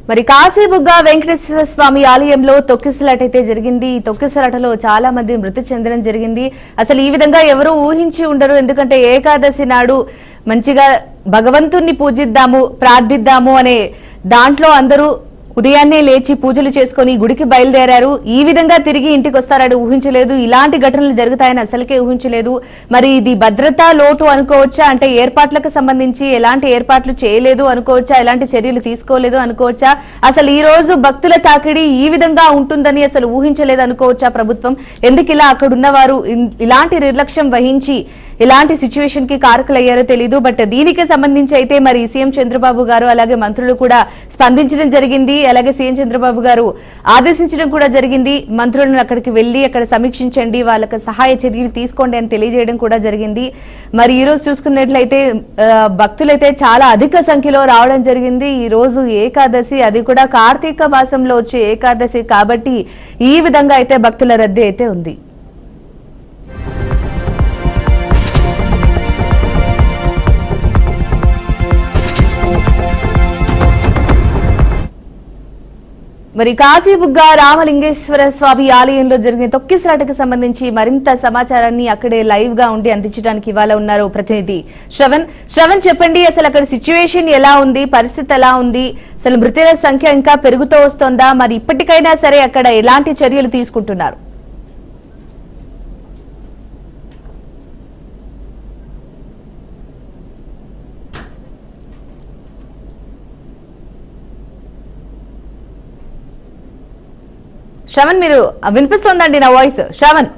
మరి కాశీబుగ్గ వెంకటేశ్వర స్వామి ఆలయంలో తొక్కిసలాట అయితే జరిగింది. ఈ తొక్కిసలాటలో చాలా మంది మృతి చెందడం జరిగింది. అసలు ఈ విధంగా ఎవరూ ఊహించి ఉండరు. ఎందుకంటే ఏకాదశి నాడు మంచిగా భగవంతుణ్ణి పూజిద్దాము, ప్రార్థిద్దాము అనే దాంట్లో అందరూ ఉదయాన్నే లేచి పూజలు చేసుకుని గుడికి బయలుదేరారు. ఈ విధంగా తిరిగి ఇంటికి వస్తారని ఊహించలేదు. ఇలాంటి ఘటనలు జరుగుతాయని అసలుకే ఊహించలేదు. మరి ఇది భద్రతా లోటు అనుకోవచ్చా? అంటే ఏర్పాట్లకు సంబంధించి ఎలాంటి ఏర్పాట్లు చేయలేదు అనుకోవచ్చా? ఎలాంటి చర్యలు తీసుకోలేదు అనుకోవచ్చా? అసలు ఈ రోజు భక్తుల తాకిడి ఈ విధంగా ఉంటుందని అసలు ఊహించలేదు అనుకోవచ్చా ప్రభుత్వం? ఎందుకు ఇలా అక్కడ ఉన్నవారు ఇలాంటి నిర్లక్ష్యం వహించి ఇలాంటి సిచ్యువేషన్ కి కారకులయ్యారో తెలియదు. బట్ దీనికి సంబంధించి అయితే మరి సీఎం చంద్రబాబు గారు అలాగే మంత్రులు కూడా స్పందించడం జరిగింది. అలాగే సీఎం చంద్రబాబు గారు ఆదేశించడం కూడా జరిగింది. మంత్రులను అక్కడికి వెళ్లి అక్కడ సమీక్షించండి, వాళ్ళకి సహాయ చర్యలు తీసుకోండి అని తెలియజేయడం కూడా జరిగింది. మరి ఈ రోజు చూసుకున్నట్లయితే భక్తులైతే చాలా అధిక సంఖ్యలో రావడం జరిగింది. ఈ రోజు ఏకాదశి, అది కూడా కార్తీక మాసంలో వచ్చే ఏకాదశి కాబట్టి ఈ విధంగా అయితే భక్తుల రద్దీ అయితే ఉంది. మరి కాశీబుగ్గ రామలింగేశ్వర స్వామి ఆలయంలో జరిగిన తొక్కిసలాటకు సంబంధించి మరింత సమాచారాన్ని అక్కడే లైవ్ గా ఉండి అందించడానికి ఇవాళ ఉన్నారు ప్రతినిధి శ్రవణ్. చెప్పండి, అసలు అక్కడ సిచ్యువేషన్ ఎలా ఉంది, పరిస్థితి ఎలా ఉంది, అసలు మృతుల సంఖ్య ఇంకా పెరుగుతూ వస్తోందా? మరి ఇప్పటికైనా సరే అక్కడ ఎలాంటి చర్యలు తీసుకుంటున్నారు? శ్రవణ్, మీరు వినిపిస్తోందండి నా వాయిస్? శ్రవణ్,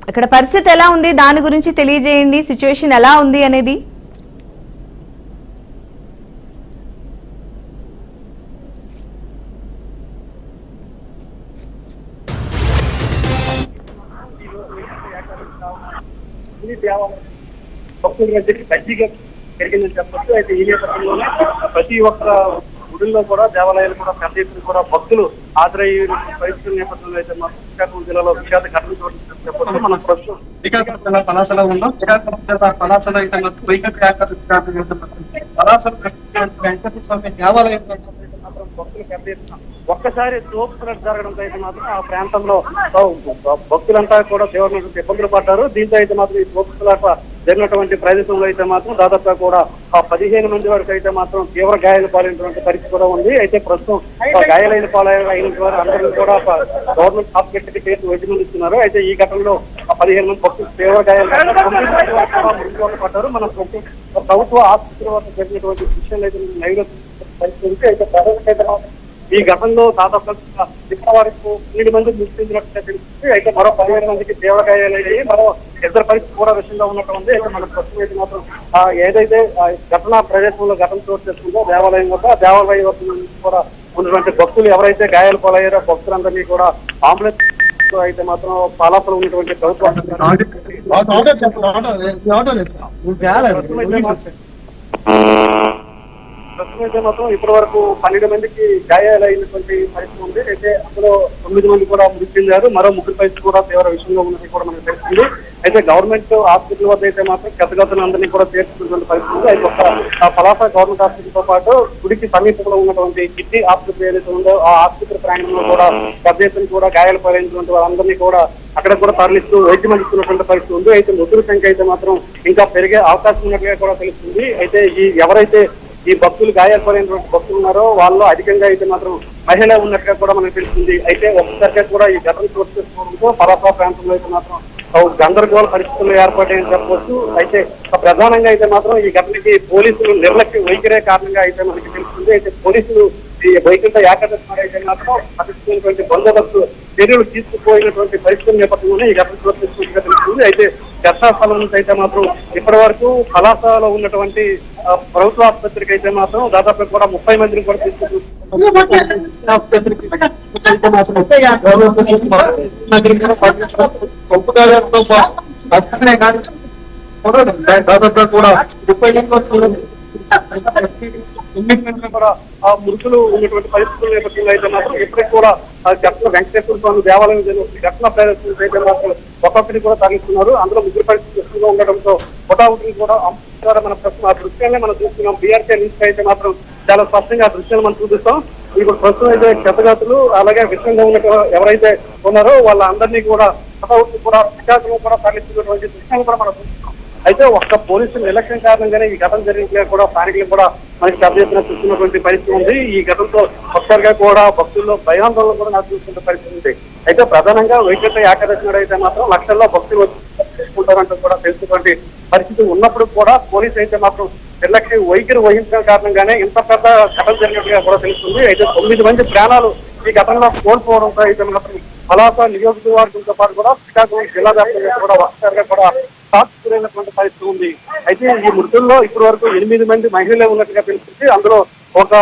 అక్కడ పరిస్థితి ఎలా ఉంది, దాని గురించి తెలియజేయండి. సిచ్యువేషన్ ఎలా ఉంది అనేది. జరిగిందని చెప్పచ్చు. అయితే ఈ నేపథ్యంలోనే ప్రతి ఒక్క గుడిలో కూడా, దేవాలయాలు కూడా పెద్ద ఎత్తున కూడా భక్తులు హాజరయ్యే పరిస్థితుల నేపథ్యంలో అయితే మాత్రం శ్రీకాకుళం జిల్లాలో విషాద ఘటన చోటు చెప్పచ్చు. మనం ప్రస్తుతం శ్రీకాకుళం జిల్లా పలాసలో ఉన్నాం. శ్రీకాకుళం జిల్లా పలాసలో అయితే మాత్రం వైకుంఠ వెంకటేశ్వర స్వామి దేవాలయం మాత్రం భక్తులు పెద్ద ఎత్తున ఒక్కసారి తోపుతున్నట్టు జరగడంతో అయితే మాత్రం ఆ ప్రాంతంలో భక్తులంతా కూడా తీవ్రమైన ఇబ్బందులు పడ్డారు. దీంతో అయితే మాత్రం ఈ తోపుతులాట జరిగినటువంటి ప్రదేశంలో అయితే మాత్రం దాదాపుగా కూడా 15 మంది వరకు అయితే మాత్రం తీవ్ర గాయాలు పాలైనటువంటి పరిస్థితి కూడా ఉంది. అయితే ప్రస్తుతం గాయాలైన పాలైన వారు అందరూ కూడా గవర్నమెంట్ హాస్పిటల్కి చేసి వైద్యం ఇస్తున్నారు. అయితే ఈ ఘటనలో 15 మంది భక్తులు తీవ్ర గాయాలు మృత్యువాత పడ్డారు. మన ప్రభుత్వ ఆసుపత్రి వద్ద జరిగినటువంటి విషయాలు అయితే నైవేద్య పరిస్థితి అయితే ఈ ఘటనలో దాదాపుగా ఇక్కడ వరకు 7 మంది మృతి చెందినట్టుగా తెలుస్తుంది. అయితే మరో 15 మందికి తీవ్ర గాయాలయ్యాయి. మరో ఇద్దరు పరిస్థితి కూడా విషయంగా ఉన్నట్టు ఉంది. అయితే మన ప్రస్తుతం అయితే మాత్రం ఏదైతే ఘటన ప్రదేశంలో ఘటన చోటు చేసుకుందో దేవాలయం వద్ద, దేవాలయం వద్ద నుంచి కూడా ఉన్నటువంటి భక్తులు ఎవరైతే గాయాలు పాలయ్యారో భక్తులందరినీ కూడా అంబులెన్స్ అయితే మాత్రం పలాసలో ఉన్నటువంటి ప్రభుత్వం ప్రస్తుతం అయితే మాత్రం ఇప్పటి వరకు 12 మందికి గాయాలైనటువంటి పరిస్థితి ఉంది. అయితే అందులో 9 మంది కూడా మృతి చెందారు. మరో 3 పరిస్థితి కూడా తీవ్ర విషయంగా ఉన్నది కూడా మనకు తెలుస్తుంది. అయితే గవర్నమెంట్ హాస్పిటల్ వద్ద అయితే మాత్రం గతగతులందరినీ కూడా చేర్చుకున్నటువంటి పరిస్థితి ఉంది. అయితే పలాస గవర్నమెంట్ హాస్పిటల్ తో పాటు గుడికి సమీపంలో ఉన్నటువంటి కిడ్నీ ఆసుపత్రి ఏదైతే ఉందో ఆ ఆసుపత్రి ప్రాంగణంలో కూడా పెద్ద ఎత్తున కూడా గాయాలు పాలైనటువంటి వారందరినీ కూడా అక్కడ కూడా తరలిస్తూ వైద్యం అందిస్తున్నటువంటి పరిస్థితి ఉంది. అయితే మృతుల సంఖ్య అయితే మాత్రం ఇంకా పెరిగే అవకాశం ఉన్నట్లుగా కూడా తెలుస్తుంది. అయితే ఎవరైతే ఈ భక్తులు గాయపడినటువంటి భక్తులు ఉన్నారో వాళ్ళు అధికంగా అయితే మాత్రం మహిళ ఉన్నట్టుగా కూడా మనకు తెలుస్తుంది. అయితే ఒక్కసారిగా కూడా ఈ ఘటన చోటు చేసుకోవడంతో పలాస ప్రాంతంలో అయితే మాత్రం గందరగోళ పరిస్థితులు ఏర్పడాయని చెప్పవచ్చు. అయితే ప్రధానంగా అయితే మాత్రం ఈ ఘటనకి పోలీసులు నిర్లక్ష్య వైఖరే కారణంగా అయితే మనకి తెలుస్తుంది. అయితే పోలీసులు ఈ వైకుంఠ ఏకాదశి అయితే మాత్రం పటిష్టమైనటువంటి బందోబస్తు చర్యలు తీసుకుపోయినటువంటి పరిస్థితుల నేపథ్యంలోనే ఈ ఘటన చోటు చేసుకున్నట్టుగా తెలుస్తుంది. అయితే ఘటనా స్థలం నుంచి అయితే మాత్రం ఇప్పటి వరకు కళాశాలలో ఉన్నటువంటి ప్రభుత్వ ఆసుపత్రికి అయితే మాత్రం దాదాపు కూడా 30 మందిని కూడా దాదాపు కూడా 30 కూడా ఆ మృతులు ఉన్నటువంటి పరిస్థితుల నేపథ్యంలో అయితే మాత్రం ఇప్పటికి కూడా ఆ ఘటన వెంకటేశ్వర స్వామి దేవాలయం ఘటన ప్రదర్శనలు అయితే మాత్రం ఒక్కొక్కటి కూడా తరలిస్తున్నారు. అందులో ముగ్గురు పరిస్థితులు ఉండడంతో హుటాహుటిని కూడా ద్వారా మన ప్రస్తుతం ఆ దృశ్యాన్ని మనం చూస్తున్నాం. బీఆర్కే నుంచి అయితే మాత్రం చాలా స్పష్టంగా ఆ దృశ్యాలు మనం చూపిస్తాం. ఇప్పుడు ప్రస్తుతం అయితే క్షతగాతులు అలాగే విషయంగా ఉన్న ఎవరైతే ఉన్నారో వాళ్ళందరినీ కూడా హుటాహుటిని కూడా శ్రీకాకుళం కూడా తరలిస్తున్నటువంటి దృశ్యాలు కూడా మనం చూస్తున్నాం. అయితే ఒక్క పోలీసుల నిర్లక్ష్యం కారణంగానే ఈ ఘటన జరిగిన కూడా స్థానికులు కూడా మనకి పెద్ద ఎత్తున చూస్తున్నటువంటి పరిస్థితి ఉంది. ఈ ఘటనతో ఒక్కరిగా కూడా భక్తుల్లో భయాందోళన కూడా నాకు చూస్తున్న పరిస్థితి ఉంది. అయితే ప్రధానంగా వైకుంఠ ఏకాదశి నాడు అయితే మాత్రం లక్షల్లో భక్తులు వచ్చుకుంటారంటూ కూడా తెలుసుకునే పరిస్థితి ఉన్నప్పుడు కూడా పోలీసు అయితే మాత్రం నిర్లక్ష్యం వైఖరి వహించడం కారణంగానే ఇంత పెద్ద ఘటన జరిగినట్టుగా కూడా తెలుస్తుంది. అయితే 9 మంది ప్రాణాలు ఈ ఘటనలో కోల్పోవడంతో అయితే మాత్రం పలాస నియోజకవర్గంతో పాటు కూడా శ్రీకాకుళం జిల్లా వ్యాప్తంగా కూడా ఒక్కసారిగా కూడా గురైనటువంటి పరిస్థితి ఉంది. అయితే ఈ మృతుల్లో ఇప్పటి వరకు 8 మంది మహిళలే ఉన్నట్టుగా తెలుస్తుంది. అందులో ఒక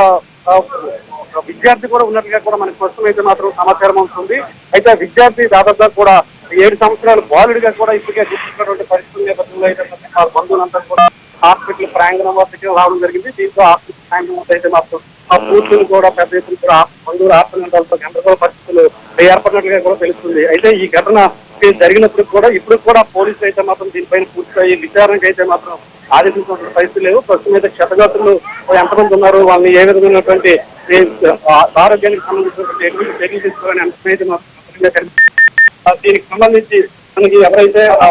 విద్యార్థి కూడా ఉన్నట్టుగా కూడా మనకు ప్రస్తుతం అయితే మాత్రం సమాచారం ఉంటుంది. అయితే విద్యార్థి దాదాపుగా కూడా 7 సంవత్సరాల బాలుడిగా కూడా ఇప్పటికే చూస్తున్నటువంటి పరిస్థితుల నేపథ్యంలో అయితే వాళ్ళ బంధువులంతా కూడా హాస్పిటల్ ప్రాంగణం వద్దకు రావడం జరిగింది. దీంతో హాస్పిటల్ ప్రాంగణం వద్ద అయితే మాత్రం ఆ పూర్తులు కూడా పెద్ద ఎత్తున కూడా బంధువుల ఆత్మహత్యలతో గందరగోళ పరిస్థితులు ఏర్పడినట్లుగా కూడా తెలుస్తుంది. అయితే ఈ ఘటన జరిగినప్పుడు కూడా ఇప్పుడు కూడా పోలీసులు అయితే మాత్రం దీనిపైన పూర్తిగా విచారణకు అయితే మాత్రం ఆదేశించిన పరిస్థితి లేవు. ప్రస్తుతం అయితే క్షతగాతులు ఎంతమంది ఉన్నారు, వాళ్ళని ఏ విధమైనటువంటి ఆరోగ్యానికి సంబంధించినటువంటి ఎటువంటి చర్యలు తీసుకోవాలని అంశం అయితే మాత్రం దీనికి సంబంధించి మనకి ఎవరైతే ఆ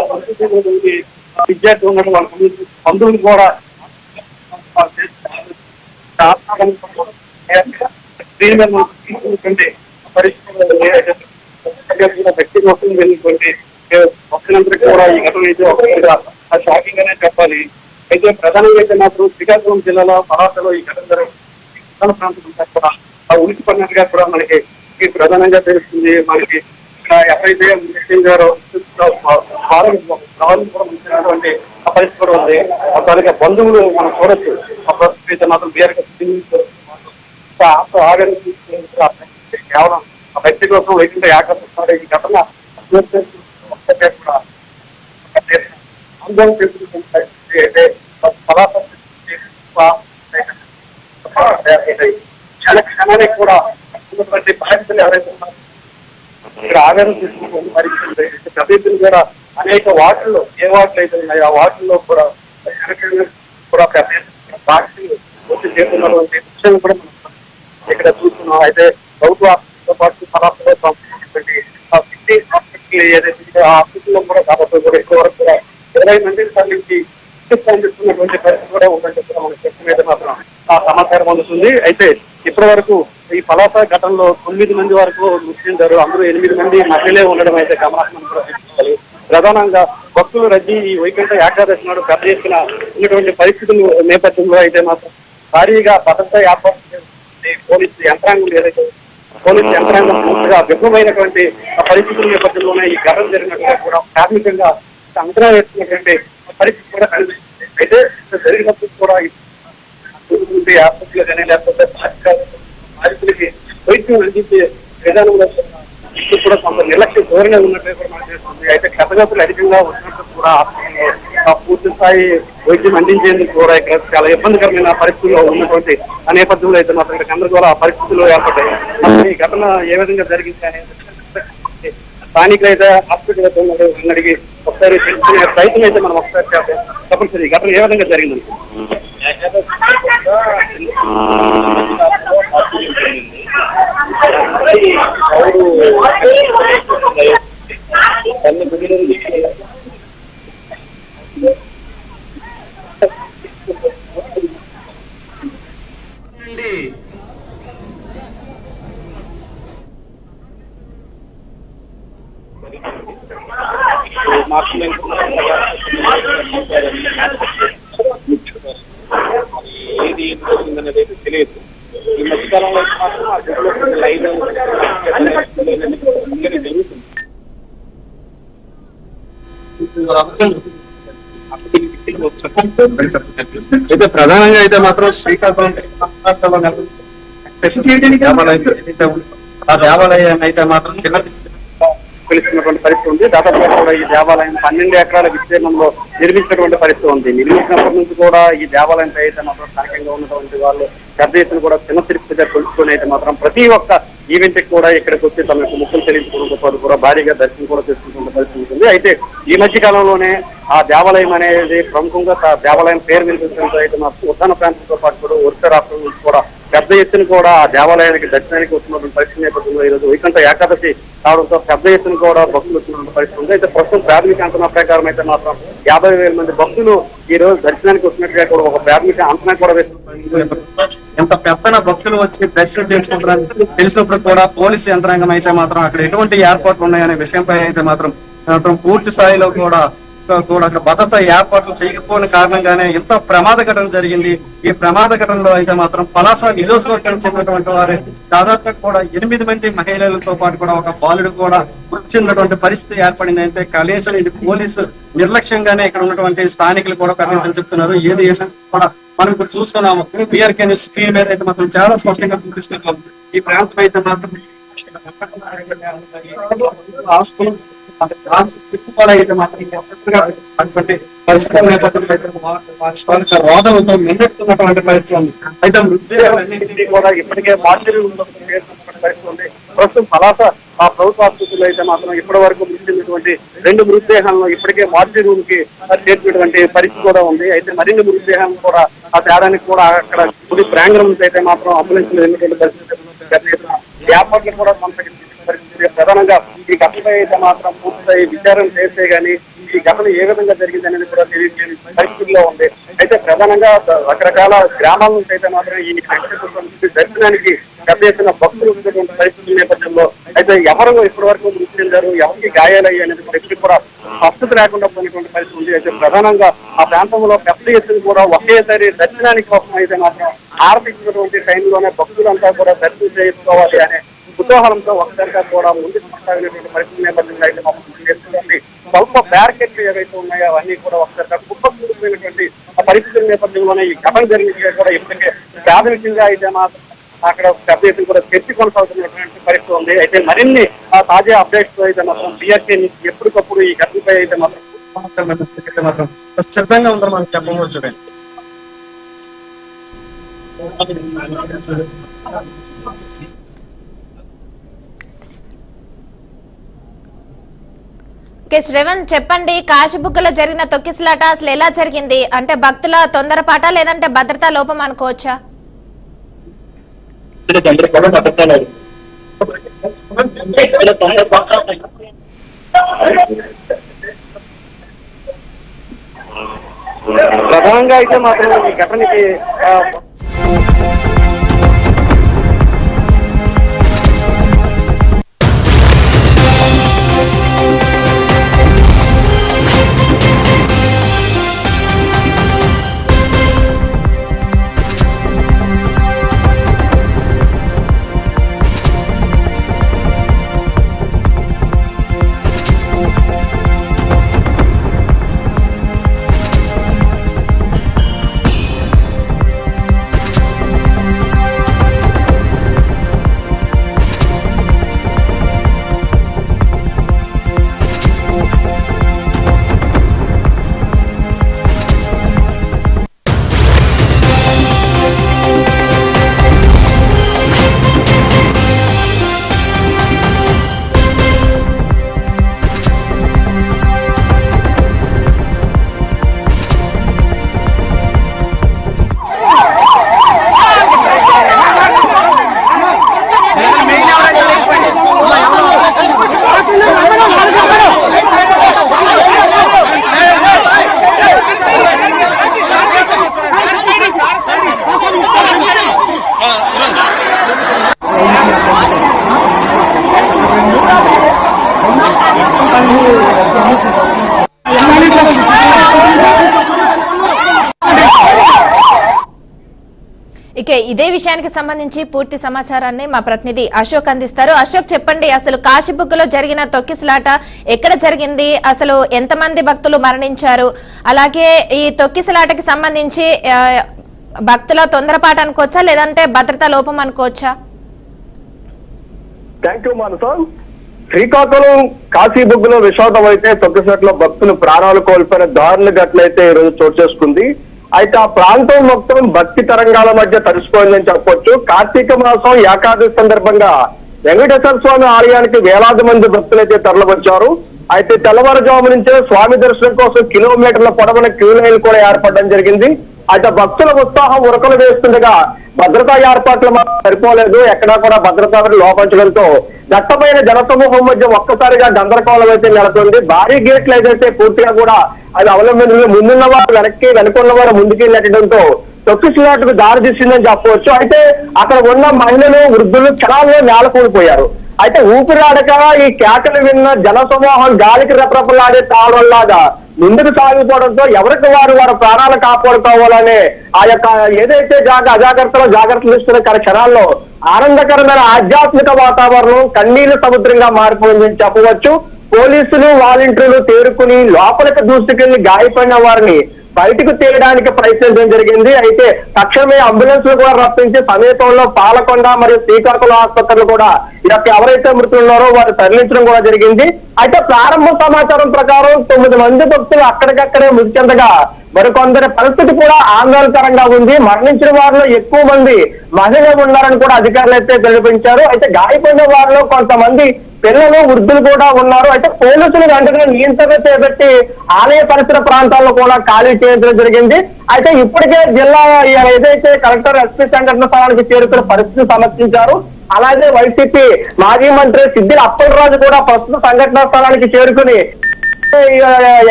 విద్యార్థి ఉన్నట్టు వాళ్ళ బంధువులు కూడా దీని మీద మనం తీసుకున్నటువంటి పరిస్థితులు వ్యక్తి కోసం వెళ్ళినటువంటి భక్తులందరికీ కూడా ఈ ఘటన అయితే ఒకటిగా షాకింగ్ అనే చెప్పాలి. అయితే ప్రధానంగా అయితే మాత్రం శ్రీకాకుళం జిల్లాలో పలాసలో ఈ ఘటన జరిగిన ప్రాంతం కూడా ఆ ఉనికి పడినట్టుగా కూడా మనకి ప్రధానంగా తెలుస్తుంది. మనకి ఎవరైతే గారు కూడా ఆ పరిస్థితి కూడా ఉంది. దానికి బంధువులు మనం చూడొచ్చు. ఆ పరిస్థితి అయితే మాత్రం ఆగని కేవలం ఆ వ్యక్తి కోసం వైకుంఠ ఏకాదశి ఈ ఘటన అనుభవం తెలుసుకుంటే క్షణానికి కూడా ఉన్నటువంటి బాధ్యతలు ఎవరైతే ఇక్కడ ఆవేదన తీసుకుంటుంది. పరిస్థితులు అభివృద్ధులు కూడా అనేక వార్డుల్లో ఏ వార్డులు అయితే ఉన్నాయో ఆ వార్డుల్లో కూడా కూడా బాధ్యతలు పూర్తి చేస్తున్నటువంటి విషయం కూడా మనం ఇక్కడ చూస్తున్నాం. అయితే ప్రభుత్వ హాస్పిటల్తో పాటు పలాసలో సంబంధించినటువంటి హాస్పిటల్ ఏదైతే ఆ హాస్పిటల్లో కూడా దాదాపు కూడా ఎక్కువ వరకు కూడా 20 మందికి సంబంధించి చికిత్స అందిస్తున్నటువంటి పరిస్థితి కూడా ఉందంటే కూడా మనకు చెప్పిన మీద మాత్రం ఆ సమాచారం అందుతుంది. అయితే ఇప్పటి వరకు ఈ పలాస ఘటనలో 9 మంది వరకు మృతి చెందారు. అందులో 8 మంది మహిళలే ఉండడం అయితే గమనాత్మకం కూడా తీసుకోవాలి. ప్రధానంగా భక్తులు రద్దీ ఈ వైకుంఠ ఏకాదశి నాడు పెద్ద ఎత్తున ఉన్నటువంటి పరిస్థితుల నేపథ్యంలో అయితే మాత్రం భారీగా భద్రత ఏర్పాటు పోలీసు యంత్రాంగం ఏదైతే పోలీసు యంత్రాంగం పూర్తిగా విఫలమైనటువంటి పరిస్థితుల నేపథ్యంలోనే ఈ ఘటన జరిగినట్టుగా కూడా ప్రాథమికంగా అంచనా వేస్తున్నటువంటి పరిస్థితి కూడా కనిపిస్తుంది. అయితే జరిగినప్పుడు కూడా ఆసుపత్రులు కానీ లేకపోతే బాధితులకి వైద్యం అందించే విధానంలో ఇప్పుడు కూడా కొంత నిర్లక్ష్య ధోరణి ఉన్నట్టు కూడా మనకు తెలుస్తుంది. అయితే క్షతగాతులు అధికంగా వచ్చినట్టు కూడా పూర్తి స్థాయి వైద్యం అందించేందుకు కూడా ఇక్కడ చాలా ఇబ్బందికరమైన పరిస్థితుల్లో ఉన్నటువంటి ఆ నేపథ్యంలో అయితే మాత్రం ఇక్కడ గందరగోళ పరిస్థితులు ఏర్పడ్డాయి. ఈ ఘటన ఏ విధంగా జరిగింది అనేది స్థానికులు అయితే హాస్పిటల్ అడిగి ఒకసారి తెలుసుకునే ప్రయత్నం అయితే మనం ఒకసారి చేద్దాం. తప్పనిసరి ఈ ఘటన ఏ విధంగా జరిగింది ఏది ఏం జరిగిందనేది అయితే తెలియదు. ఈ మధ్యకాలంలో మాత్రం ఆ గుడిలో లైన్ జరుగుతుంది. అయితే ప్రధానంగా అయితే మాత్రం శ్రీకాకుళం ఆ దేవాలయాన్ని అయితే మాత్రం చిన్న పిలుస్తున్నటువంటి పరిస్థితి ఉంది. దాదాపుగా కూడా ఈ దేవాలయం 12 ఎకరాల విస్తీర్ణంలో నిర్మించినటువంటి పరిస్థితి ఉంది. నిర్మించినప్పటి నుంచి కూడా ఈ దేవాలయం అయితే మాత్రం స్థానికంగా ఉన్నటువంటి వాళ్ళు పెద్ద ఎత్తున కూడా చిన్న తిరుపతిగా కొలుసుకొని అయితే మాత్రం ప్రతి ఒక్క ఈవెంట్ కూడా ఇక్కడికి వచ్చి తమ యొక్క ముక్కులు చెల్లించుకోవడంతో పాటు కూడా భారీగా దర్శనం కూడా చేసుకుంటున్న పరిస్థితి ఉంటుంది. అయితే ఈ మధ్య కాలంలోనే ఆ దేవాలయం అనేది ప్రముఖంగా దేవాలయం పేరు వినిపించడంతో అయితే మాత్రం ఉద్దాన ప్రాంతంతో పాటు కూడా ఒరిస్సా రాష్ట్రం నుంచి కూడా పెద్ద ఎత్తున కూడా ఆ దేవాలయానికి దర్శనానికి వస్తున్నటువంటి పరిస్థితి నేపథ్యంలో ఈరోజు వైకుంఠ ఏకాదశి కావడంతో పెద్ద ఎత్తున కూడా భక్తులు వస్తున్నటువంటి పరిస్థితి ఉంది. అయితే ప్రస్తుతం ప్రాథమిక అంచనా ప్రకారం అయితే మాత్రం 50,000 మంది భక్తులు ఈ రోజు దర్శనానికి వస్తున్నట్టుగా కూడా ఒక ప్రాథమిక అంచనా కూడా వేస్తున్నారు. ఎంత పెద్దన భక్తులు వచ్చి దర్శనం చేసుకుంటారని తెలిసినప్పుడు కూడా పోలీసు యంత్రాంగం అయితే మాత్రం అక్కడ ఎటువంటి ఏర్పాట్లు ఉన్నాయనే విషయంపై అయితే మాత్రం పూర్తి స్థాయిలో కూడా అక్కడ భద్రత ఏర్పాట్లు చేయకపోయిన కారణంగానే ఇంత ప్రమాద ఘటన జరిగింది. ఈ ప్రమాద ఘటనలో అయితే మాత్రం పలాస నియోజకవర్గానికి చెందినటువంటి వారు దాదాపుగా కూడా 8 మంది మహిళలతో పాటు కూడా ఒక బాలుడు కూడా వచ్చినటువంటి పరిస్థితి ఏర్పడింది. అంటే కనీసం ఇది పోలీసు నిర్లక్ష్యంగానే ఇక్కడ ఉన్నటువంటి స్థానికులు కూడా పెద్దలు చెప్తున్నారు. ఏది కూడా మనం ఇప్పుడు చూస్తున్నాము పిఆర్కే న్యూస్ స్క్రీన్ మీద అయితే మాత్రం చాలా స్పష్టంగా చూపిస్తున్నాం. ఈ ప్రాంతం అయితే మాత్రం వాదనతో నిందెత్తున్నటువంటి పరిస్థితి ఉంది. అయితే మృతదేహాలన్నింటినీ కూడా ఇప్పటికే మార్చిలో పరిస్థితి ఉంది. ప్రస్తుతం పలాస ఆ ప్రభుత్వ ఆసుపత్రిలో అయితే మాత్రం ఇప్పటి వరకు మృతి చెందినటువంటి 2 మృతదేహాలను ఇప్పటికే మార్చి రూమ్ కి చేర్చినటువంటి పరిస్థితి కూడా ఉంది. అయితే మరిన్ని మృతదేహాలను కూడా ఆ తేడానికి కూడా అక్కడ గుడి ప్రాంగణం నుంచి అయితే మాత్రం అంబులెన్స్ వెళ్ళినటువంటి పరిస్థితి ఏర్పాట్లు కూడా కొనసాగించిన పరిస్థితి. ప్రధానంగా ఈ ఘటనపై అయితే మాత్రం పూర్తిస్థాయి విచారణ చేస్తే గానీ ఈ ఘటన ఏ విధంగా జరిగింది అనేది కూడా తెలియజేయని పరిస్థితిలో ఉంది. అయితే ప్రధానంగా రకరకాల గ్రామాల నుంచి అయితే మాత్రం ఈ దర్శనానికి పెద్ద ఎత్తున భక్తులు ఉన్నటువంటి పరిస్థితుల నేపథ్యంలో అయితే ఎవరు ఇప్పటి వరకు మృతి చెందారు, ఎవరికి గాయాలయ్యి అనేది కూడా ఎప్పుడు కూడా స్పష్టత లేకుండా పోయినటువంటి పరిస్థితి ఉంది. అయితే ప్రధానంగా ఆ ప్రాంతంలో పెద్ద ఎత్తున కూడా ఒకేసారి దర్శనానికి కోసం అయితే మాత్రం ఆరంభించినటువంటి టైంలోనే భక్తులంతా కూడా దర్శనం చేసుకోవాలి అనే కుతూహలంతో ఒకసారిగా కూడా ముందుకు కొనసాగినటువంటి పరిస్థితి నేపథ్యంలో అయితే చేస్తున్నటువంటి స్వల్ప బ్యారికేడ్లు ఏవైతే ఉన్నాయో అవన్నీ కూడా ఒకసారిగా కుప్పకూలిపోయినటువంటి పరిస్థితుల నేపథ్యంలోనే ఈ ఘటన జరిగినట్టుగా కూడా ఇప్పటికే ప్రాథమికంగా అయితే మాత్రం అక్కడ పెద్ద ఎత్తున కూడా చర్చ కొనసాగుతున్నటువంటి పరిస్థితి ఉంది. అయితే మరిన్ని తాజా అప్డేట్స్ అయితే మాత్రం పిఆర్కే నుంచి ఎప్పటికప్పుడు ఈ ఘటనపై అయితే మాత్రం సిద్ధంగా ఉందని మనం చెప్పవచ్చు. శ్రవణ్ చెప్పండి, కాశీబుగ్గలో జరిగిన తొక్కిసలాట అసలు ఎలా జరిగింది? అంటే భక్తుల తొందరపాట లేదంటే భద్రతా లోపం అనుకోవచ్చా? ప్రధానంగా అయితే మాత్రం ఈ ఘటనకి ఇక ఇదే విషయానికి సంబంధించి పూర్తి సమాచారాన్ని మా ప్రతినిధి అశోక్ అందిస్తారు. అశోక్ చెప్పండి, అసలు కాశీబుగ్గలో జరిగిన తొక్కిసలాట ఎక్కడ జరిగింది, అసలు ఎంతమంది భక్తులు మరణించారు, అలాగే ఈ తొక్కిసలాటకి సంబంధించి భక్తుల తొందరపాటు అనుకోవచ్చా లేదంటే భద్రతా లోపం అనుకోవచ్చా? థ్యాంక్ యూ మానస. శ్రీకాకుళం కాశీబుగ్గులో విషాదం అయితే తొక్కిసట్లో భక్తులు ప్రాణాలు కోల్పోయిన దారుణ ఘటన అయితే ఈ రోజు చోటు చేసుకుంది. అయితే ఆ ప్రాంతం మొత్తం భక్తి తరంగాల మధ్య తడిసిపోయిందని చెప్పొచ్చు. కార్తీక మాసం ఏకాదశి సందర్భంగా వెంకటేశ్వర స్వామి ఆలయానికి వేలాది మంది భక్తులైతే తరలివచ్చారు. అయితే తెల్లవారుజాము నుంచే స్వామి దర్శనం కోసం కిలోమీటర్ల పొడవున క్యూ లైన్ కూడా ఏర్పడడం జరిగింది. అయితే భక్తుల ఉత్సాహం ఉరకలు వేస్తుండగా భద్రతా ఏర్పాట్లు మాత్రం సరిపోలేదు. ఎక్కడా కూడా భద్రతా లోపించడంతో దట్టమైన జనసమూహం మధ్య ఒక్కసారిగా గందరగోళం అయితే నెలకొంది. భారీ గేట్లు ఏదైతే పూర్తిగా కూడా అది అవలంబించి ముందున్న వారు వెనుకున్న వారు ముందుకు నెట్టడంతో తొక్కిసలాటకు దారి తీసిందని చెప్పవచ్చు. అయితే అక్కడ ఉన్న మహిళలు వృద్ధులు క్షణాల్లో నేలకూలిపోయారు. అయితే ఊపిరాడక ఈ కేకలు విన్న జనసమూహం గాలికి రెపరెపలాడే తాళంలాగా ముందుకు సాగిపోవడంతో ఎవరికి వారు ప్రాణాలు కాపాడుకోవాలనే ఆ యొక్క ఏదైతే జాగ్రత్తలు తీసుకున్న క్షణాల్లో ఆనందకరమైన ఆధ్యాత్మిక వాతావరణం కన్నీళ్ల సముద్రంగా మారిపోయిందని చెప్పవచ్చు. పోలీసులు వాలంటీర్లు తేరుకుని లోపలికి దూసుకెళ్లి గాయపడిన వారిని బయటకు తీయడానికి ప్రయత్నించడం జరిగింది. అయితే తక్షణమే అంబులెన్స్ కూడా రప్పించి సమీపంలో పాలకొండ మరియు శ్రీకాకుళం ఆసుపత్రులు కూడా ఎవరైతే మృతులున్నారో వారు తరలించడం కూడా జరిగింది. అయితే ప్రారంభ సమాచారం ప్రకారం 9 మంది భక్తులు అక్కడికక్కడే మృతి చెందగా మరికొందరి పరిస్థితి కూడా ఆందోళనకరంగా ఉంది. మరణించిన వారిలో ఎక్కువ మంది మహిళలు ఉన్నారని కూడా అధికారులు అయితే తెలిపించారు. అయితే గాయపడిన వారిలో కొంతమంది పిల్లలు వృద్ధులు కూడా ఉన్నారు. అయితే పోలీసులు వెంటనే నియంత్రణ చేపట్టి ఆలయ పరిసర ప్రాంతాల్లో కూడా ఖాళీ చేయించడం జరిగింది. అయితే ఇప్పటికే జిల్లా ఏదైతే కలెక్టర్ ఎస్పీ సంఘటన స్థలానికి చేరుకున్న పరిస్థితిని సమర్పించారు. అలాగే వైసీపీ మాజీ మంత్రి సిద్దిల అప్పలరాజు కూడా ప్రస్తుత సంఘటనా స్థలానికి చేరుకుని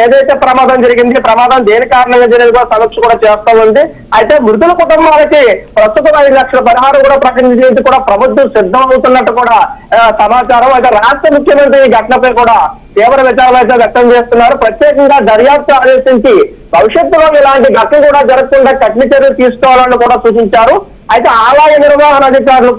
ఏదైతే ప్రమాదం జరిగింది, ప్రమాదం దేని కారణంగా జరిగింది కూడా సమీక్ష కూడా చేస్తా ఉంది. అయితే మృతుల కుటుంబాలకి ప్రస్తుతం 5 లక్షల పరిహారం కూడా ప్రకటించేందుకు కూడా ప్రభుత్వం సిద్ధం అవుతున్నట్టు కూడా సమాచారం. అయితే రాష్ట్ర ముఖ్యమంత్రి ఈ ఘటనపై కూడా తీవ్ర విచారణ అయితే వ్యక్తం చేస్తున్నారు. ప్రత్యేకంగా దర్యాప్తు ఆదేశించి భవిష్యత్తులో ఇలాంటి ఘటన కూడా జరగకుండా కఠిన చర్యలు తీసుకోవాలని కూడా సూచించారు. అయితే ఆలయ నిర్వహణ అధికారులు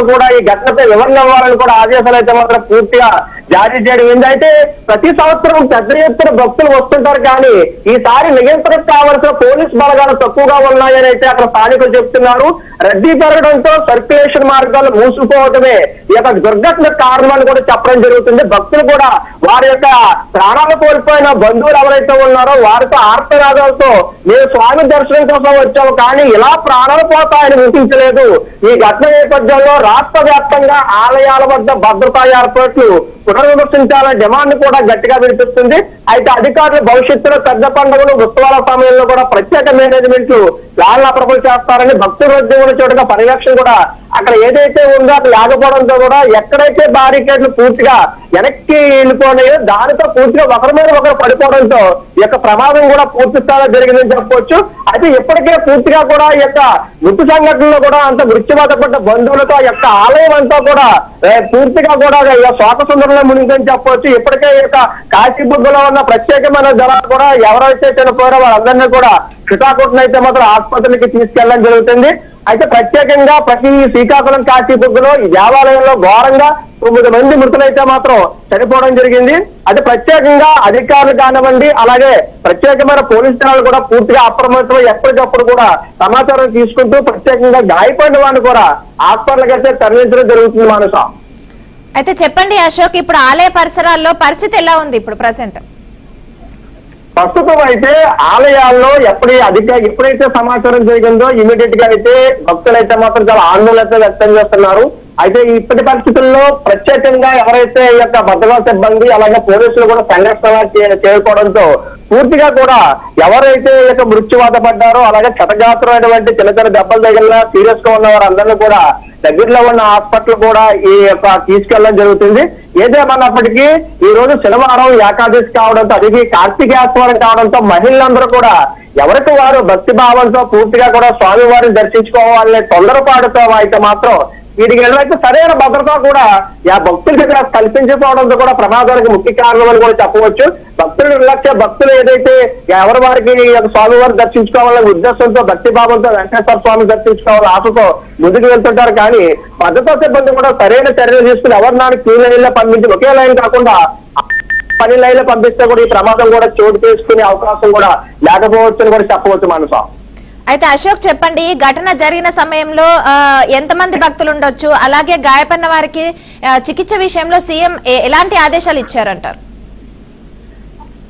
కూడా ఈ ఘటనపై వివరణ ఇవ్వాలని కూడా ఆదేశాలు అయితే మాత్రం పూర్తిగా జారీ చేయడం. అయితే ప్రతి సంవత్సరం పెద్ద ఎత్తున భక్తులు వస్తుంటారు, కానీ ఈసారి నియంత్రణకు కావలసిన పోలీస్ బలగాలు తక్కువగా ఉన్నాయని అయితే అక్కడ స్థానికులు చెప్తున్నారు. రద్దీ పెరగడంతో సర్క్యులేషన్ మార్గాలు మూసుకుపోవడమే ఈ యొక్క దుర్ఘటనకు కారణమని కూడా చెప్పడం జరుగుతుంది. భక్తులు కూడా వారి యొక్క ప్రాణాలు కోల్పోయిన బంధువులు ఎవరైతే ఉన్నారో వారితో ఆర్తనాదాలతో మేము స్వామి దర్శనం కోసం వచ్చాము, కానీ ఇలా ప్రాణాలు పోతాయని ఊహించలేదు. ఈ ఘటన నేపథ్యంలో రాష్ట్ర వ్యాప్తంగా ఆలయాల వద్ద భద్రతా ఏర్పాట్లు పునర్విమర్శించాలనే డిమాండ్ కూడా గట్టిగా వినిపిస్తుంది. అయితే అధికారులు భవిష్యత్తులో పెద్ద పండుగలు ఉత్సవాల సమయంలో కూడా ప్రత్యేక మేనేజ్మెంట్లు ప్లాన్లు అప్రూవల్ చేస్తారని భక్తుల రద్దీ ఉన్న చోటుగా పర్యవేక్షణ కూడా అక్కడ ఏదైతే ఉందో అక్కడ లేకపోవడంతో కూడా ఎక్కడైతే బారికేడ్లు పూర్తిగా వెనక్కి వెళ్ళిపోయినాయో దానితో పూర్తిగా ఒకరి మీద ఒకరు పడిపోవడంతో ఈ యొక్క ప్రమాదం కూడా పూర్తి స్థాయిలో జరిగిందని చెప్పవచ్చు. అయితే ఇప్పటికే పూర్తిగా కూడా ఈ యొక్క మృతి సంఘటనలో కూడా అంత మృత్యుబాధపడ్డ బంధువులతో ఆ యొక్క ఆలయం అంతా కూడా పూర్తిగా కూడా శోక సుందరంలో మునిగిందని చెప్పవచ్చు. ఇప్పటికే ఈ యొక్క కాశీబుగ్గలో ఉన్న ప్రత్యేకమైన జనాలు కూడా ఎవరైతే చనిపోయారో వాళ్ళందరినీ కూడా శ్రీకాకుళం అయితే మాత్రం ఆసుపత్రికి తీసుకెళ్ళడం జరుగుతుంది. అయితే ప్రత్యేకంగా ప్రతి శ్రీకాకుళం కాశీబుగ్గలో ఈ దేవాలయంలో ఘోరంగా 9 మంది మృతులైతే మాత్రం చనిపోవడం జరిగింది. అయితే ప్రత్యేకంగా అధికారులు కానివ్వండి, అలాగే ప్రత్యేకమైన పోలీసు దళాలు కూడా పూర్తిగా అప్రమత్తమై ఎప్పటికప్పుడు కూడా సమాచారం తీసుకుంటూ ప్రత్యేకంగా గాయపడిన వాడిని కూడా హాస్పిటల్కి అయితే తరలించడం జరుగుతుంది. మానస, అయితే చెప్పండి అశోక్, ఇప్పుడు ఆలయ పరిసరాల్లో పరిస్థితి ఎలా ఉంది ఇప్పుడు ప్రజెంట్? ప్రస్తుతం అయితే ఆలయాల్లో ఎప్పుడైతే సమాచారం జరిగిందో ఇమీడియట్ గా అయితే భక్తులైతే మాత్రం చాలా ఆందోళన అయితే వ్యక్తం చేస్తున్నారు. అయితే ఇప్పటి పరిస్థితుల్లో ప్రత్యేకంగా ఎవరైతే ఈ యొక్క భద్రతా సిబ్బంది అలాగే పోలీసులు కూడా సంఘటన చేరుకోవడంతో పూర్తిగా కూడా ఎవరైతే ఈ యొక్క మృత్యువాత పడ్డారో అలాగే క్షతగాత్రమైనటువంటి చిన్న దెబ్బలు తగిలిన సీరియస్ గా ఉన్న వారందరినీ కూడా దగ్గరలో ఉన్న హాస్పిటల్ కూడా ఈ యొక్క తీసుకెళ్లడం జరుగుతుంది. ఏదేమన్నప్పటికీ ఈ రోజు శనివారం ఏకాదశి కావడంతో అది కార్తీకేశ్వరం కావడంతో మహిళలందరూ కూడా ఎవరికి వారు భక్తి భావంతో పూర్తిగా కూడా స్వామివారిని దర్శించుకోవాలనే తొందరపాటుతో అయితే మాత్రం వీటికి ఎలాగైతే సరైన భద్రత కూడా ఆ భక్తులకి కల్పించకపోవడంతో కూడా ప్రమాదానికి ముఖ్య కారణం అని కూడా చెప్పవచ్చు. భక్తులు ఏదైతే ఎవరి వారికి స్వామివారిని దర్శించుకోవాలనే ఉద్దేశంతో భక్తి భావంతో వెంకటేశ్వర స్వామిని దర్శించుకోవాలని ఆశతో ముందుకు వెళ్తుంటారు, కానీ భద్రతా సిబ్బంది కూడా సరైన చర్యలు తీసుకుని ఎవరినాడు క్యూ లైన్లో పంపించి ఒకే లైన్ కాకుండా 10 లైన్లో పంపిస్తే కూడా ఈ ప్రమాదం కూడా చోటు చేసుకునే అవకాశం కూడా లేకపోవచ్చు అని కూడా చెప్పవచ్చు. మనసు అయితే అశోక్ చెప్పండి, ఈ ఘటన జరిగిన సమయంలో ఎంతమంది భక్తులు ఉండొచ్చు, అలాగే గాయపడిన వారికి చికిత్స విషయంలో సీఎం ఎలాంటి ఆదేశాలు ఇచ్చారంటారు?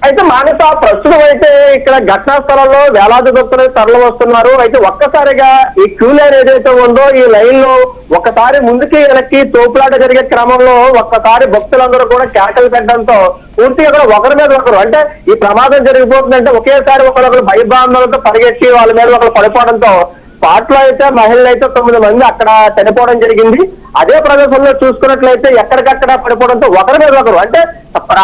అయితే మానస ప్రస్తుతం అయితే ఇక్కడ ఘటనా స్థలంలో వేలాది భక్తులు తరలి వస్తున్నారు. అయితే ఒక్కసారిగా ఈ క్యూ లైన్ ఏదైతే ఉందో ఈ లైన్ లో ఒక్కసారి ముందుకి వెనక్కి తోపులాట జరిగే క్రమంలో ఒక్కసారి భక్తులందరూ కూడా కేకలు పెట్టడంతో పూర్తిగా కూడా ఒకరి మీద ఒకరు, అంటే ఈ ప్రమాదం జరిగిపోతుందంటే ఒకేసారి ఒకరొకరు భయభ్రాంతులతో పరిగెత్తి వాళ్ళ మీద ఒకరు పడిపోవడంతో స్పాట్ లో అయితే మహిళలు అయితే 9 మంది అక్కడ చనిపోవడం జరిగింది. అదే ప్రదేశంలో చూసుకున్నట్లయితే ఎక్కడికక్కడ పడిపోవడంతో ఒకరి మీద ఒకరు, అంటే అక్కడ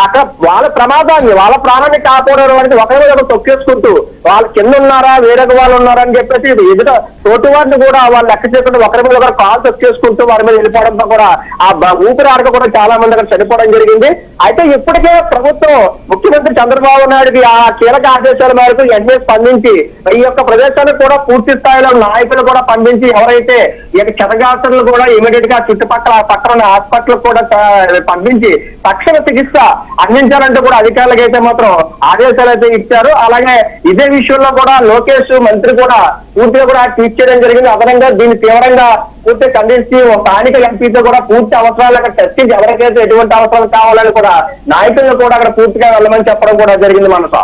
వాళ్ళ ప్రమాదాన్ని వాళ్ళ ప్రాణాన్ని కాపాడడం అంటే ఒకరి మీద ఒకరు తొక్కేసుకుంటూ వాళ్ళు కింద ఉన్నారా వేరొక వాళ్ళు ఉన్నారా అని చెప్పేసి ఎదుట తోటి వారిని కూడా వాళ్ళు లెక్క చేయకుండా ఒకరి మీద ఒకరు కాలు తొక్కేసుకుంటూ వారి మీద వెళ్ళిపోవడంతో కూడా ఆ ఊపిరి ఆడక కూడా చాలా మంది అక్కడ చనిపోవడం జరిగింది. అయితే ఇప్పటికే ప్రభుత్వం ముఖ్యమంత్రి చంద్రబాబు నాయుడుకి ఆ కీలక ఆదేశాల మేరకు వెంటనే స్పందించి ఈ యొక్క ప్రదేశానికి కూడా పూర్తి స్థాయిలో నాయకులు కూడా స్పందించి ఎవరైతే ఈ యొక్క క్షతగాత్రులు కూడా ఇమీడియట్ గా చుట్టుపక్కల పక్కన హాస్పిటల్ కూడా పంపించి తక్షణ చికిత్స అందించాలంటూ కూడా అధికారులకు అయితే మాత్రం ఆదేశాలు అయితే ఇచ్చారు. అలాగే ఇదే విషయంలో కూడా లోకేష్ మంత్రి కూడా పూర్తిగా కూడా ట్వీట్ చేయడం జరిగింది. అదనంగా దీన్ని తీవ్రంగా పూర్తి ఖండించి స్థానిక ఎంపీతో కూడా పూర్తి అవసరాలు అక్కడ చర్చించి ఎవరికైతే ఎటువంటి అవసరాలు కావాలని కూడా నాయకులను కూడా అక్కడ పూర్తిగా వెళ్ళమని చెప్పడం కూడా జరిగింది మనస.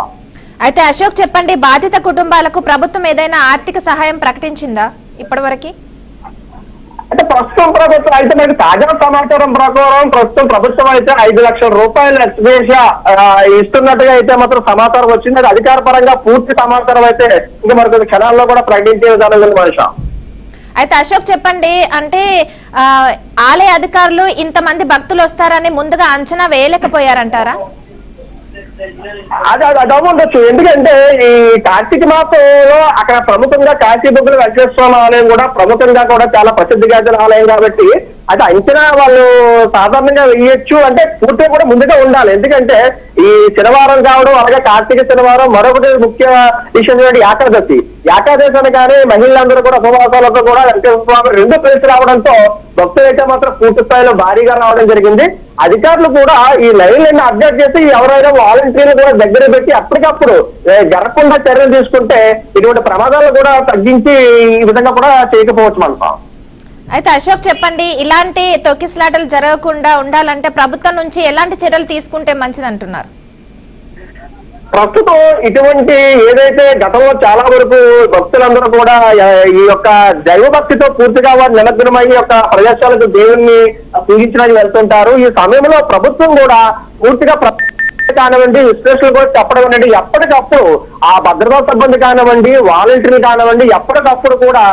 అయితే అశోక్ చెప్పండి, బాధిత కుటుంబాలకు ప్రభుత్వం ఏదైనా ఆర్థిక సహాయం ప్రకటించిందా ఇప్పటివరకు? అంటే ప్రస్తుతం ప్రభుత్వం అయితే మనకి తాజా సమాచారం ప్రకారం ప్రస్తుతం ప్రభుత్వం అయితే 5 లక్షల రూపాయలు ఎక్స్గ్రేషియా ఇస్తున్నట్టుగా అయితే మాత్రం సమాచారం వచ్చింది. అది అధికార పరంగా పూర్తి సమాచారం అయితే ఇంకా మరికొన్ని క్షణాల్లో కూడా ప్రకటించే విధానం మనిష. అయితే అశోక్ చెప్పండి, అంటే ఆలయ అధికారులు ఇంతమంది భక్తులు వస్తారని ముందుగా అంచనా వేయలేకపోయారంటారా? అది ఉండొచ్చు. ఎందుకంటే ఈ కార్తీక మాసంలో అక్కడ ప్రముఖంగా కాశీబుగ్గల వెంకటేశ్వర స్వామి ఆలయం కూడా ప్రముఖంగా కూడా చాలా ప్రసిద్ధిగాంచిన ఆలయం కాబట్టి అది అంచనా వాళ్ళు సాధారణంగా వేయొచ్చు, అంటే పూర్తిగా కూడా ముందుగా ఉండాలి. ఎందుకంటే ఈ శనివారం కావడం అలాగే కార్తీక శనివారం మరొకటి ముఖ్య విషయం ఏకాదశి అని కానీ మహిళలందరూ కూడా ఉపవాసాలతో కూడా వెంకటేశ్వర స్వామి 2 కలిసి రావడంతో భక్తులు అయితే మాత్రం పూర్తి స్థాయిలో భారీగా రావడం జరిగింది. అధికారులు కూడా ఈ లైన్లను అప్డేట్ చేసి ఎవరైనా వాలంటీర్లు కూడా దగ్గర పెట్టి అప్పటికప్పుడు జరగకుండా చర్యలు తీసుకుంటే ఇటువంటి ప్రమాదాలు కూడా తగ్గించి ఈ విధంగా కూడా చేయకపోవచ్చు మనకు. అయితే అశోక్ చెప్పండి, ఇలాంటి తొక్కిసలాటలు జరగకుండా ఉండాలంటే ప్రభుత్వం నుంచి ఎలాంటి చర్యలు తీసుకుంటే మంచిది అంటున్నారు? ప్రస్తుతం ఇటువంటి ఏదైతే గతంలో చాలా వరకు భక్తులందరూ కూడా ఈ యొక్క దైవ భక్తితో పూర్తిగా వారు నిమగ్నమై యొక్క ప్రదేశాలకు దేవుణ్ణి పూజించడానికి వెళ్తుంటారు. ఈ సమయంలో ప్రభుత్వం కూడా పూర్తిగా కానివ్వండి విశ్లేషణలు కూడా చెప్పడం అనేది ఎప్పటికప్పుడు ఆ భద్రతా సిబ్బంది కానివ్వండి వాలంటీర్లు కానివ్వండి ఎప్పటికప్పుడు కూడా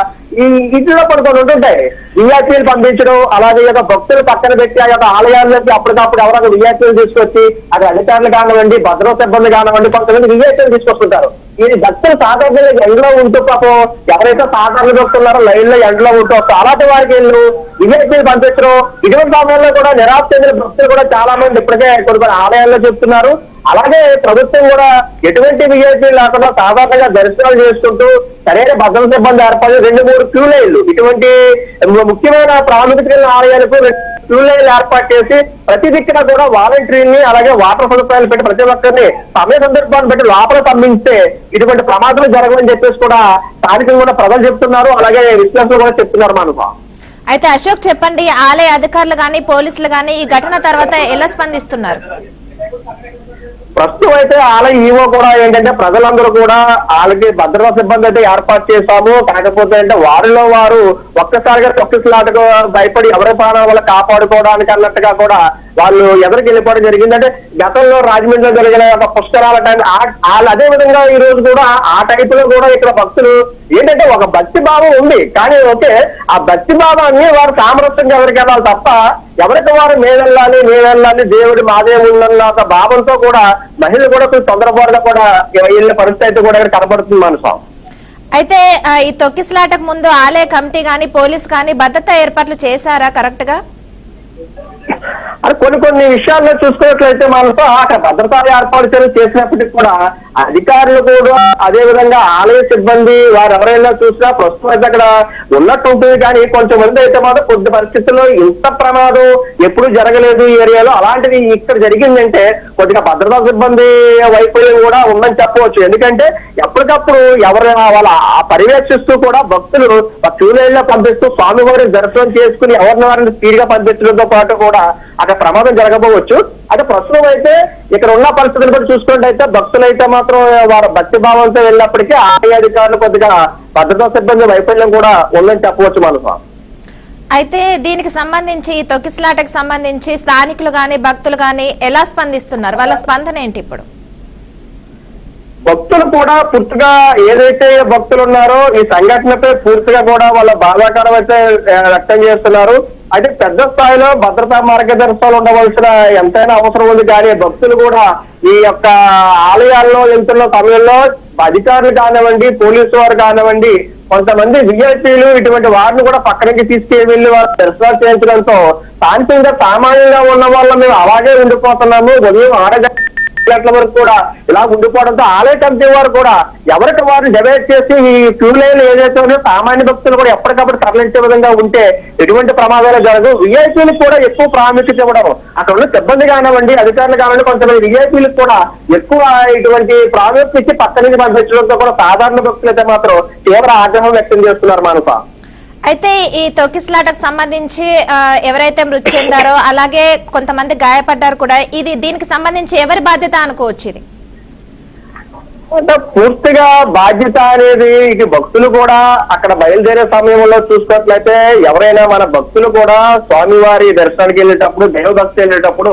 ఈ ఇంట్లో పడుకొని ఉంటుంటాయి. విఐపీలు పంపించడం, అలాగే యొక్క భక్తులు పక్కన పెట్టి ఆ యొక్క ఆలయాల్లోకి అప్పటికప్పుడు ఎవరైనా విఐపీలు తీసుకొచ్చి అది అధికారులు కానివ్వండి భద్రతా సిబ్బంది కానివ్వండి కొంతమంది విఐపీలు తీసుకొస్తుంటారు. ఈ భక్తులు సాధారణంగా ఎండలో ఉంటూ పాపం ఎవరైతే సాధారణ భక్తున్నారో లైన్ లో ఎండలో ఉంటూ అలాంటి వారికి వీళ్ళు విఐపీలు పంపించడం, ఇటువంటి సమయంలో కూడా నిరాశ చెందిన భక్తులు కూడా చాలా మంది ఇప్పటికే కొన్ని ఆలయాల్లో చెప్తున్నారు. అలాగే ప్రభుత్వం కూడా ఎటువంటి విఐపీలు లేకుండా సాధారణంగా దర్శనాలు చేసుకుంటూ సరైన భద్రత సిబ్బంది ఏర్పడి 2-3 క్యూ లైన్లు ఇటువంటి ముఖ్యమైన ప్రాముఖ్యత కలిగిన ఆలయాలకు క్యూ లైన్లు ఏర్పాటు చేసి ప్రతి దిక్కున కూడా వాలంటీర్ని అలాగే వాటర్ సదుపాయాలు పెట్టి ప్రతి ఒక్కరిని సమయ సందర్భాన్ని పెట్టి లోపల పంపిస్తే ఇటువంటి ప్రమాదాలు జరగవని చెప్పేసి కూడా స్థానికంగా కూడా ప్రజలు చెప్తున్నారు, అలాగే విశ్లేషకులు కూడా చెప్తున్నారు మనకు. అయితే అశోక్ చెప్పండి, ఆలయ అధికారులు కానీ పోలీసులు కానీ ఈ ఘటన తర్వాత ఎలా స్పందిస్తున్నారు? ప్రస్తుతం అయితే ఆలయ ఈవో కూడా ఏంటంటే ప్రజలందరూ కూడా వాళ్ళకి భద్రతా సిబ్బంది అయితే ఏర్పాటు చేశాము, కాకపోతే అంటే వారిలో వారు ఒక్కసారిగా తొక్కిసలాటకు భయపడి ఎవరి ప్రాణాల వల్ల కాపాడుకోవడానికి అన్నట్టుగా కూడా వాళ్ళు ఎదురుకి వెళ్ళిపోవడం జరిగింది. అంటే గతంలో రాజమండ్రిలో జరిగిన ఒక పుష్కరాల టైం అదే విధంగా ఈ రోజు కూడా ఆ టైప్ లో కూడా ఇక్కడ భక్తులు ఏంటంటే ఒక భక్తి భావం ఉంది, కానీ ఓకే ఆ భక్తి భావాన్ని వారు సామరస్యంగా ఎవరికి వెళ్ళాలి తప్ప ఎవరికి వారు మేమెళ్ళాలి దేవుడి మాదేవి ఉందన్న ఒక భావంతో కూడా మహిళలు కూడా కొంచెం తొందరపాటుగా కూడా వెళ్ళిన పరిస్థితి అయితే కూడా ఇక్కడ కనబడుతుంది మనసు. అయితే ఈ తొక్కిసలాటకు ముందు ఆలయ కమిటీ గాని పోలీస్ కానీ భద్రతా ఏర్పాట్లు చేశారా కరెక్ట్ గా? అది కొన్ని విషయాల్లో చూసుకున్నట్లయితే మనతో అక్కడ భద్రతా ఏర్పాటు చేసినప్పటికీ కూడా అధికారులు కూడా అదే విధంగా ఆలయ సిబ్బంది వారు ఎవరైనా చూసినా ప్రస్తుతం అయితే అక్కడ ఉన్నట్టు ఉంటుంది. కానీ కొంతమంది అయితే మాత్రం కొద్ది పరిస్థితుల్లో ఇంత ప్రమాదం ఎప్పుడు జరగలేదు ఈ ఏరియాలో, అలాంటిది ఇక్కడ జరిగిందంటే కొద్దిగా భద్రతా సిబ్బంది వైఫల్యం కూడా ఉందని చెప్పవచ్చు. ఎందుకంటే ఎప్పటికప్పుడు ఎవరు వాళ్ళ పర్యవేక్షిస్తూ కూడా భక్తులు క్యూ లైన్ లో పంపిస్తూ స్వామివారి దర్శనం చేసుకుని ఎవరిని వారిని స్పీడ్ గా పంపించడంతో పాటు కూడా అక్కడ ప్రమాదం జరగబోవచ్చు. అయితే ప్రస్తుతం అయితే ఇక్కడ ఉన్న పరిస్థితులు కూడా చూసుకున్నట్టయితే భక్తులు అయితే మాత్రం వారి భక్తి భావంతో వెళ్ళినప్పటికీ ఆలయ అధికారులు కొద్దిగా భద్రతా సిబ్బంది వైఫల్యం కూడా ఉందని చెప్పవచ్చు మనసు. అయితే దీనికి సంబంధించి తొక్కిసలాటకు సంబంధించి స్థానికులు గాని భక్తులు గాని ఎలా స్పందిస్తున్నారు? వాళ్ళ స్పందన ఏంటి ఇప్పుడు? భక్తులు కూడా పూర్తిగా ఏదైతే భక్తులు ఉన్నారో ఈ సంఘటనపై పూర్తిగా కూడా వాళ్ళ బాధాకరం అయితే వ్యక్తం చేస్తున్నారు. అయితే పెద్ద స్థాయిలో భద్రతా మార్గదర్శకాలు ఉండవలసిన ఎంతైనా అవసరం ఉంది. కానీ భక్తులు కూడా ఈ యొక్క ఆలయాల్లో వెళ్తున్న సమయంలో అధికారులు కానివ్వండి, పోలీసు వారు కానివ్వండి, కొంతమంది విఐపీలు ఇటువంటి వారిని కూడా పక్కనకి తీసుకెళ్లి వారు దర్శనాలు చేయించడంతో శాంతంగా సామాన్యంగా ఉన్న వాళ్ళ మేము అలాగే ఉండిపోతున్నాము. ఉదయం 6 గంటల వరకు కూడా ఇలా ఉండిపోవడంతో ఆలయ కమిటీ వారు కూడా ఎవరికి వారు డివైడ్ చేసి ఈ క్యూ లైన్ ఏదైతే ఉన్నాయో సామాన్య భక్తులు కూడా ఎప్పటికప్పుడు తరలించే విధంగా ఉంటే ఎటువంటి ప్రమాదాలు జరగవు. విఐపీలకు కూడా ఎక్కువ ప్రాముఖ్యత ఇవ్వడం, అక్కడ ఉన్న సిబ్బంది కానివ్వండి, అధికారులు కానివ్వండి, కొంతమంది విఐపీలకు కూడా ఎక్కువ ఇటువంటి ప్రాముఖ్యత ఇచ్చి పక్క నుంచి పంపించడంతో కూడా సాధారణ భక్తులు అయితే మాత్రం తీవ్ర ఆగ్రహం వ్యక్తం చేస్తున్నారు మానస. అయితే ఈ తొక్కిసలాటకు సంబంధించి ఎవరైతే మృతి చెందారో అలాగే కొంతమంది గాయపడ్డారు కూడా, దీనికి సంబంధించి ఎవరి బాధ్యత అనుకోవచ్చు? ఇది పూర్తిగా బాధ్యత అనేది ఇటు భక్తులు కూడా అక్కడ బయలుదేరే సమయంలో చూసుకున్నట్లయితే ఎవరైనా మన భక్తులు కూడా స్వామివారి దర్శనానికి వెళ్ళేటప్పుడు, దైవభక్తి వెళ్ళేటప్పుడు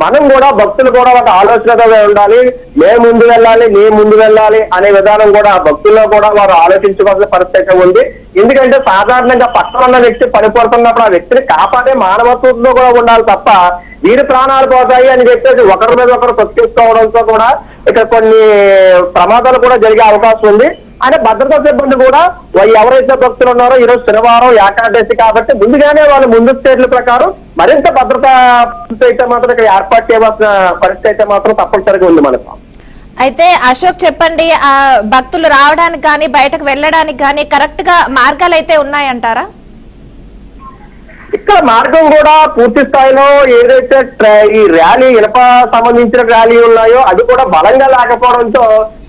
మనం కూడా భక్తులు కూడా ఒక ఆలోచనతో ఉండాలి. మేము ముందు వెళ్ళాలి అనే విధానం కూడా భక్తుల్లో కూడా వారు ఆలోచించుకోవాల్సిన పరిస్థితి ఉంది. ఎందుకంటే సాధారణంగా పక్కన ఉన్న వ్యక్తి పడిపోతున్నప్పుడు ఆ వ్యక్తిని కాపాడే మానవత్వంలో కూడా ఉండాలి తప్ప వీరి ప్రాణాలు పోతాయి అని చెప్పేసి ఒకరి మీద ఒకరు తొక్కించుకోవడంతో కూడా ఇక్కడ కొన్ని ప్రమాదాలు కూడా జరిగే అవకాశం ఉంది. అంటే భద్రతా సిబ్బంది కూడా ఎవరైతే భక్తులు ఉన్నారో ఈరోజు శనివారం ఏకాదశి కాబట్టి ముందుగానే వాళ్ళు ముందు స్టేట్ల ప్రకారం మరింత భద్రతా అయితే మాత్రం ఇక్కడ ఏర్పాటు చేయవలసిన పరిస్థితి అయితే మాత్రం తప్పనిసరిగా ఉంది మనకు. అయితే అశోక్ చెప్పండి, ఆ భక్తులు రావడానికి కానీ బయటకు వెళ్ళడానికి కానీ కరెక్ట్ గా మార్గాలు అయితే ఉన్నాయంటారా? ఇక్కడ మార్గం కూడా పూర్తి స్థాయిలో ఏదైతే ఈ ర్యాలీ ఇనప సంబంధించిన ర్యాలీ ఉన్నాయో అది కూడా బలంగా లేకపోవడంతో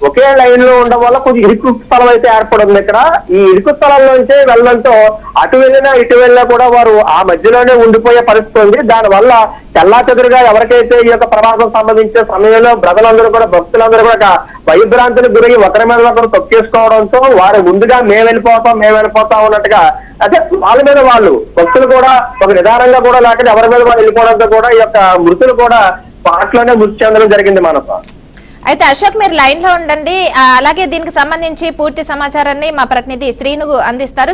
ఒకే లైన్ లో ఉండడం వల్ల కొంచెం ఇరుకు స్థలం అయితే ఏర్పడింది. ఇక్కడ ఈ ఇరుకు స్థలంలోంచే వెళ్ళడంతో అటు వెళ్ళినా ఇటు వెళ్ళినా కూడా వారు ఆ మధ్యలోనే ఉండిపోయే పరిస్థితి ఉంది. దానివల్ల చెల్లాచెదురుగా ఎవరికైతే ఈ యొక్క ప్రమాదం సంబంధించిన సమయంలో ప్రజలందరూ కూడా భక్తులందరూ కూడా భయభ్రాంతులకు గురై ఒకరి మీద ఒకరు తొక్కేసుకోవడంతో వారు ముందుగా మేము వెళ్ళిపోతాం అన్నట్టుగా అంటే వాళ్ళ మీద వాళ్ళు భక్తులు కూడా ఒక నిదానంగా కూడా లేకపోతే ఎవరి మీద వాళ్ళు వెళ్ళిపోవడంతో కూడా ఈ యొక్క మృతులు కూడా పాటలోనే మృతి చెందడం జరిగింది మనకు. అయితే అశోక్ మీరు లైన్ లో ఉండండి, అలాగే దీనికి సంబంధించి పూర్తి సమాచారాన్ని మా ప్రతినిధి శ్రీను అందిస్తారు.